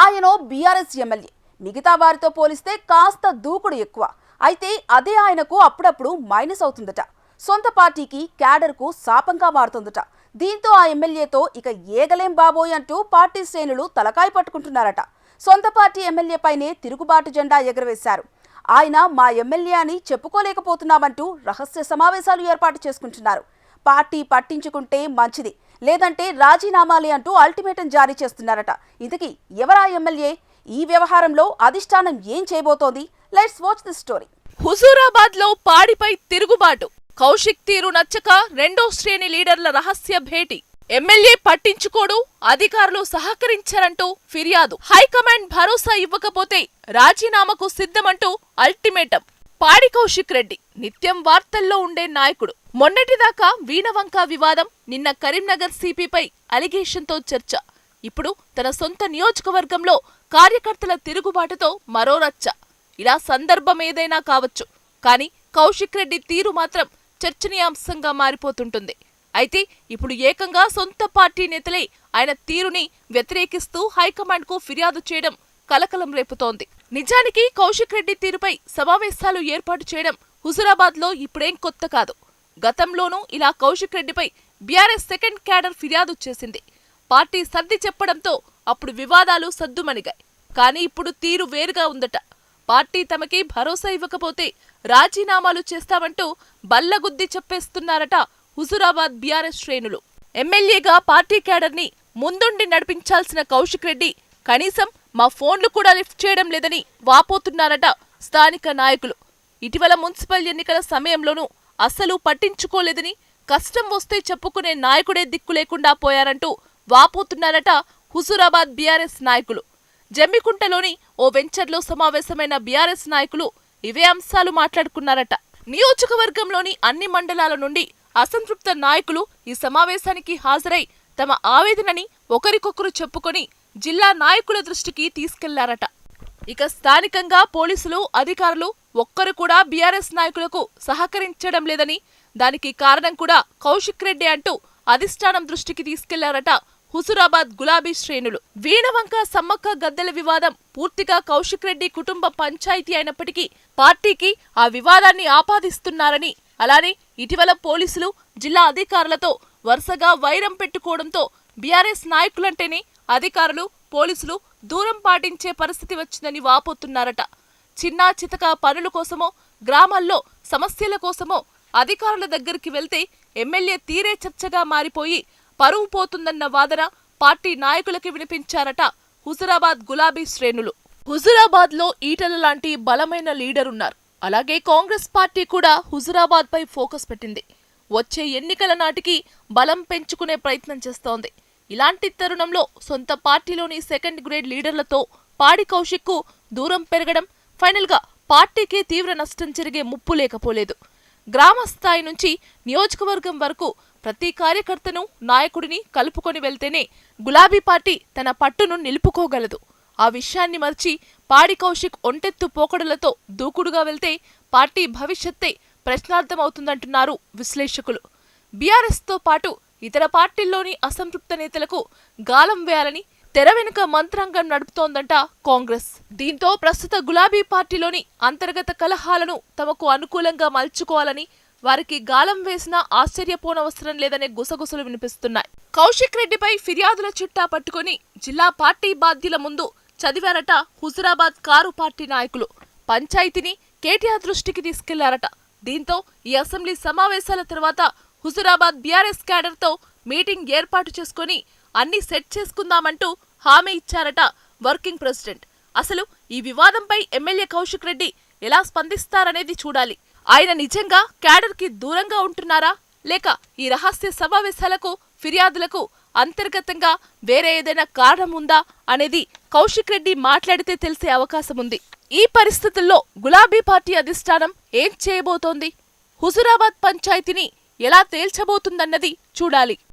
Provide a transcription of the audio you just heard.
ఆయనో BRS MLA. మిగతా వారితో పోలిస్తే కాస్త దూకుడు ఎక్కువ. అయితే అదే ఆయనకు అప్పుడప్పుడు మైనస్ అవుతుందట. సొంత పార్టీకి క్యాడర్కు శాపంగా మారుతుందట. దీంతో ఆ ఎమ్మెల్యేతో ఇక ఏగలేం బాబోయ్ అంటూ పార్టీ శ్రేణులు తలకాయ పట్టుకుంటున్నారట. సొంత పార్టీ ఎమ్మెల్యేపైనే తిరుగుబాటు జెండా ఎగరవేశారు. ఆయన మా ఎమ్మెల్యే అని చెప్పుకోలేకపోతున్నామంటూ రహస్య సమావేశాలు ఏర్పాటు చేసుకుంటున్నారు. పార్టీ పట్టించుకుంటే మంచిది, లేదంటే రాజీనామాలే అంటూ అల్టిమేటం జారీ చేస్తున్నారట. ఇంతకీ ఎవరా ఎమ్మెల్యే? ఈ వ్యవహారంలో అధిష్టానం ఏం చేయబోతోంది? Let's watch this story. Huzurabad లో పాడిపై తిరుగుబాటు. కౌశిక్ తీరు నచ్చక రెండో శ్రేణి లీడర్ల రహస్య భేటీ. ఎమ్మెల్యే పట్టించుకోడు, అధికారులు సహకరించరంటూ ఫిర్యాదు. హైకమాండ్ భరోసా ఇవ్వకపోతే రాజీనామాకు సిద్ధమంటూ అల్టిమేటం. పాడి కౌశిక్ రెడ్డి నిత్యం వార్తల్లో ఉండే నాయకుడు. మొన్నటిదాకా వీణవంక వివాదం, నిన్న కరీంనగర్ సిపిపై అలిగేషన్తో చర్చ. ఇప్పుడు తన సొంత నియోజకవర్గంలో కార్యకర్తల తిరుగుబాటుతో మరో రచ్చ. ఇలా సందర్భమేదైనా కావచ్చు, కానీ కౌశిక్ రెడ్డి తీరు మాత్రం చర్చనీయాంశంగా మారిపోతుంటుంది. అయితే ఇప్పుడు ఏకంగా సొంత పార్టీ నేతలే ఆయన తీరుని వ్యతిరేకిస్తూ హైకమాండ్కు ఫిర్యాదు చేయడం కలకలం రేపుతోంది. నిజానికి కౌశిక్ రెడ్డి తీరుపై సమావేశాలు ఏర్పాటు చేయడం హుజూరాబాద్లో ఇప్పుడేం కొత్త కాదు. గతంలోనూ ఇలా కౌశిక్ రెడ్డిపై బీఆర్ఎస్ సెకండ్ క్యాడర్ ఫిర్యాదు చేసింది. పార్టీ సర్ది చెప్పడంతో అప్పుడు వివాదాలు సద్దుమణిగాయి. కానీ ఇప్పుడు తీరు వేరుగా ఉందట. పార్టీ తమకి భరోసా ఇవ్వకపోతే రాజీనామాలు చేస్తామంటూ బల్లగుద్ది చెప్పేస్తున్నారట హుజూరాబాద్ బీఆర్ఎస్ శ్రేణులు. ఎమ్మెల్యేగా పార్టీ క్యాడర్ని ముందుండి నడిపించాల్సిన కౌశిక్ రెడ్డి కనీసం మా ఫోన్లు కూడా లిఫ్ట్ చేయడం లేదని వాపోతున్నారట స్థానిక నాయకులు. ఇటీవల మున్సిపల్ ఎన్నికల సమయంలోనూ అస్సలు పట్టించుకోలేదని, కష్టం వస్తే చెప్పుకునే నాయకుడే దిక్కు లేకుండా పోయారంటూ వాపోతున్నారట హుజూరాబాద్ బీఆర్ఎస్ నాయకులు. జమ్మికుంటలోని ఓ వెంచర్లో సమావేశమైన బీఆర్ఎస్ నాయకులు ఇవే అంశాలు మాట్లాడుకున్నారట. నియోజకవర్గంలోని అన్ని మండలాల నుండి అసంతృప్త నాయకులు ఈ సమావేశానికి హాజరై తమ ఆవేదనని ఒకరికొకరు చెప్పుకొని జిల్లా నాయకుల దృష్టికి తీసుకెళ్లారట. ఇక స్థానికంగా పోలీసులు, అధికారులు ఒక్కరు కూడా బీఆర్ఎస్ నాయకులకు సహకరించడం లేదని, దానికి కారణం కూడా కౌశిక్ రెడ్డి అంటూ అధిష్టానం దృష్టికి తీసుకెళ్లారట హుజూరాబాద్ గులాబీ శ్రేణులు. వీణవంక సమ్మక్క గద్దెల వివాదం పూర్తిగా కౌశిక్ రెడ్డి కుటుంబ పంచాయతీ అయినప్పటికీ పార్టీకి ఆ వివాదాన్ని ఆపాదిస్తున్నారని, అలానే ఇటీవల పోలీసులు, జిల్లా అధికారులతో వరుసగా వైరం పెట్టుకోవడంతో బీఆర్ఎస్ నాయకులంటేనే అధికారులు, పోలీసులు దూరం పాటించే పరిస్థితి వచ్చిందని వాపోతున్నారట. చిన్నా చితక పనుల కోసమో, గ్రామాల్లో సమస్యల కోసమో అధికారుల దగ్గరికి వెళ్తే ఎమ్మెల్యే తీరే చర్చగా మారిపోయి పరువు పోతుందన్న వాదన పార్టీ నాయకులకి వినిపించారట హుజూరాబాద్ గులాబీ శ్రేణులు. హుజూరాబాద్ లో ఈటల లాంటి బలమైన లీడరున్నారు. అలాగే కాంగ్రెస్ పార్టీ కూడా హుజూరాబాద్ పై ఫోకస్ పెట్టింది. వచ్చే ఎన్నికల నాటికి బలం పెంచుకునే ప్రయత్నం చేస్తోంది. ఇలాంటి తరుణంలో సొంత పార్టీలోని సెకండ్ గ్రేడ్ లీడర్లతో పాడి కౌశిక్ కు దూరం పెరగడం ఫైనల్ గా పార్టీకి తీవ్ర నష్టం జరిగే ముప్పు లేకపోలేదు. గ్రామ స్థాయి నుంచి నియోజకవర్గం వరకు ప్రతి కార్యకర్తను, నాయకుడిని కలుపుకొని వెళ్తేనే గులాబీ పార్టీ తన పట్టును నిలుపుకోగలదు. ఆ విషయాన్ని మర్చి పాడి కౌశిక్ ఒంటెత్తు పోకడలతో దూకుడుగా వెళ్తే పార్టీ భవిష్యత్తే ప్రశ్నార్థమవుతుందంటున్నారు విశ్లేషకులు. బీఆర్ఎస్ తో పాటు ఇతర పార్టీల్లోని అసంతృప్త నేతలకు గాలం వేయాలని తెర వెనుక మంత్రాంగం నడుపుతోందంట కాంగ్రెస్. దీంతో ప్రస్తుత గులాబీ పార్టీలోని అంతర్గత కలహాలను తమకు అనుకూలంగా మలుచుకోవాలని వారికి గాలం వేసినా ఆశ్చర్యపోనవసరం లేదనే గుసగుసలు వినిపిస్తున్నాయి. కౌశిక్ రెడ్డిపై ఫిర్యాదుల చిట్టా పట్టుకుని జిల్లా పార్టీ బాధ్యుల ముందు చదివారట హుజూరాబాద్ కారు పార్టీ నాయకులు. పంచాయతీని కేటీఆర్ దృష్టికి తీసుకెళ్లారట. దీంతో ఈ అసెంబ్లీ సమావేశాల తర్వాత హుజూరాబాద్ బీఆర్ఎస్ క్యాడర్తో మీటింగ్ ఏర్పాటు చేసుకుని అన్ని సెట్ చేసుకుందామంటూ హామీ ఇచ్చారట వర్కింగ్ ప్రెసిడెంట్. అసలు ఈ వివాదంపై ఎమ్మెల్యే కౌశిక్ రెడ్డి ఎలా స్పందిస్తారనేది చూడాలి. ఆయన నిజంగా క్యాడర్ కి దూరంగా ఉంటున్నారా, లేక ఈ రహస్య సమావేశాలకు, ఫిర్యాదులకు అంతర్గతంగా వేరే ఏదైనా కారణం ఉందా అనేది కౌశిక్ రెడ్డి మాట్లాడితే తెలిసే అవకాశం ఉంది. ఈ పరిస్థితుల్లో గులాబీ పార్టీ అధిష్టానం ఏం చేయబోతోంది, హుజూరాబాద్ పంచాయతీని ఎలా తేల్చబోతుందన్నది చూడాలి.